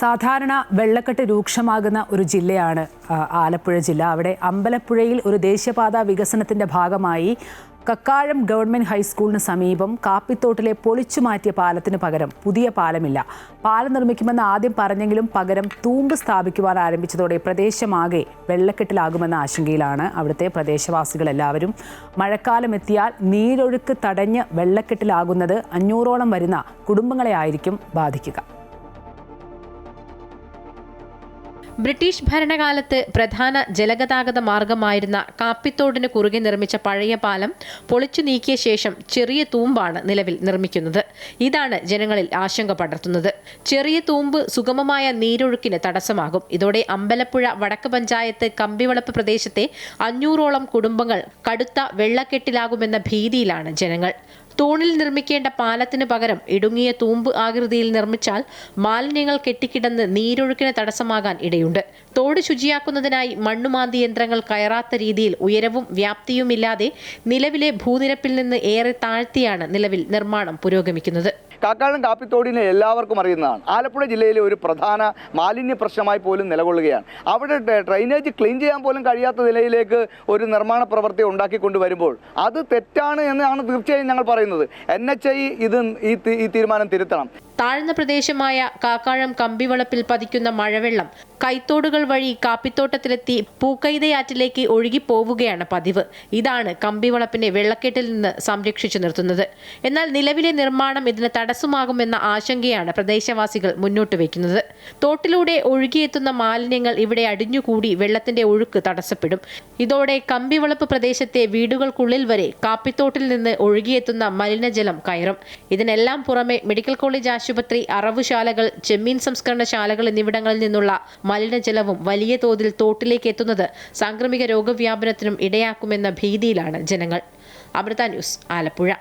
സാധാരണ വെള്ളക്കെട്ട് രൂക്ഷമാകുന്ന ഒരു ജില്ലയാണ് ആലപ്പുഴ ജില്ല. അവിടെ അമ്പലപ്പുഴയിൽ ഒരു ദേശീയപാത വികസനത്തിന്റെ ഭാഗമായി കക്കാഴം ഗവൺമെന്റ് ഹൈസ്കൂളിന് സമീപം കാപ്പിത്തോട്ടിലെ പൊളിച്ചു മാറ്റിയ പാലത്തിന് പകരം പുതിയ പാലമില്ല. പാലം നിർമ്മിക്കുമെന്ന് ആദ്യം പറഞ്ഞെങ്കിലും പകരം തൂമ്പ് സ്ഥാപിക്കുവാൻ ആരംഭിച്ചതോടെ പ്രദേശമാകെ വെള്ളക്കെട്ടിലാകുമെന്ന ആശങ്കയിലാണ് അവിടുത്തെ പ്രദേശവാസികൾ എല്ലാവരും. മഴക്കാലം എത്തിയാൽ നീരൊഴുക്ക് തടഞ്ഞ് വെള്ളക്കെട്ടിലാകുന്നത് 500ഓളം വരുന്ന കുടുംബങ്ങളെ ആയിരിക്കും ബാധിക്കുക. ബ്രിട്ടീഷ് ഭരണകാലത്ത് പ്രധാന ജലഗതാഗത മാർഗമായിരുന്ന കാപ്പിത്തോടിന് കുറുകെ നിർമ്മിച്ച പഴയ പാലം പൊളിച്ചു നീക്കിയ ശേഷം ചെറിയ തൂമ്പാണ് നിലവിൽ നിർമ്മിക്കുന്നത്. ഇതാണ് ജനങ്ങളിൽ ആശങ്ക പടർത്തുന്നത്. ചെറിയ തൂമ്പ് സുഗമമായ നീരൊഴുക്കിന് തടസ്സമാകും. ഇതോടെ അമ്പലപ്പുഴ വടക്ക് പഞ്ചായത്ത് കമ്പിവളപ്പ് പ്രദേശത്തെ 500ഓളം കുടുംബങ്ങൾ കടുത്ത വെള്ളക്കെട്ടിലാകുമെന്ന ഭീതിയിലാണ് ജനങ്ങൾ. തൂണിൽ നിർമ്മിക്കേണ്ട പാലത്തിന് പകരം ഇടുങ്ങിയ തൂമ്പ് ആകൃതിയിൽ നിർമ്മിച്ചാൽ മാലിന്യങ്ങൾ കെട്ടിക്കിടന്ന് നീരൊഴുക്കിന് തടസ്സമാകാൻ ഇടയുണ്ട്. തോട് ശുചിയാക്കുന്നതിനായി മണ്ണുമാന്തി യന്ത്രങ്ങൾ കയറാത്ത രീതിയിൽ ഉയരവും വ്യാപ്തിയുമില്ലാതെ നിലവിലെ ഭൂനിരപ്പിൽ നിന്ന് ഏറെ താഴ്ത്തിയാണ് നിലവിൽ നിർമ്മാണം പുരോഗമിക്കുന്നത്. കാക്കാഴം കാപ്പിത്തോടിനെ എല്ലാവർക്കും അറിയുന്നതാണ്. ആലപ്പുഴ ജില്ലയിലെ ഒരു പ്രധാന മാലിന്യ പ്രശ്നമായി പോലും നിലകൊള്ളുകയാണ്. അവിടെ ഡ്രെയിനേജ് ക്ലീൻ ചെയ്യാൻ പോലും കഴിയാത്ത നിലയിലേക്ക് ഒരു നിർമ്മാണ പ്രവൃത്തി ഉണ്ടാക്കിക്കൊണ്ടുവരുമ്പോൾ അത് തെറ്റാണ് എന്നാണ് തീർച്ചയായും ഞങ്ങൾ പറയുന്നത്. NHI ഈ തീരുമാനം തിരുത്തണം. താഴ്ന്ന പ്രദേശമായ കാക്കാഴം കമ്പിവളപ്പിൽ പതിക്കുന്ന മഴവെള്ളം കൈത്തോടുകൾ വഴി കാപ്പിത്തോട്ടത്തിലെത്തി പൂക്കൈതയാറ്റിലേക്ക് ഒഴുകിപ്പോവുകയാണ് പതിവ്. ഇതാണ് കമ്പിവളപ്പിനെ വെള്ളക്കെട്ടിൽ നിന്ന് സംരക്ഷിച്ചു നിർത്തുന്നത്. എന്നാൽ നിലവിലെ നിർമ്മാണം ഇതിന് തടസ്സമാകുമെന്ന ആശങ്കയാണ് പ്രദേശവാസികൾ മുന്നോട്ട് വയ്ക്കുന്നത്. തോട്ടിലൂടെ ഒഴുകിയെത്തുന്ന മാലിന്യങ്ങൾ ഇവിടെ അടിഞ്ഞുകൂടി വെള്ളത്തിന്റെ ഒഴുക്ക് തടസ്സപ്പെടും. ഇതോടെ കമ്പിവളപ്പ് പ്രദേശത്തെ വീടുകൾക്കുള്ളിൽ വരെ കാപ്പിത്തോട്ടിൽ നിന്ന് ഒഴുകിയെത്തുന്ന മലിനജലം കയറും. ഇതിനെല്ലാം പുറമെ മെഡിക്കൽ കോളേജ് ആശുപത്രി, അറവുശാലകൾ, ചെമ്മീൻ സംസ്കരണശാലകൾ എന്നിവിടങ്ങളിൽ നിന്നുള്ള മലിനജലവും വലിയ തോതിൽ തോട്ടിലേക്ക് എത്തുന്നത് സാംക്രമിക രോഗവ്യാപനത്തിനും ഇടയാക്കുമെന്ന ഭീതിയിലാണ് ജനങ്ങൾ. അമൃത ന്യൂസ്, ആലപ്പുഴ.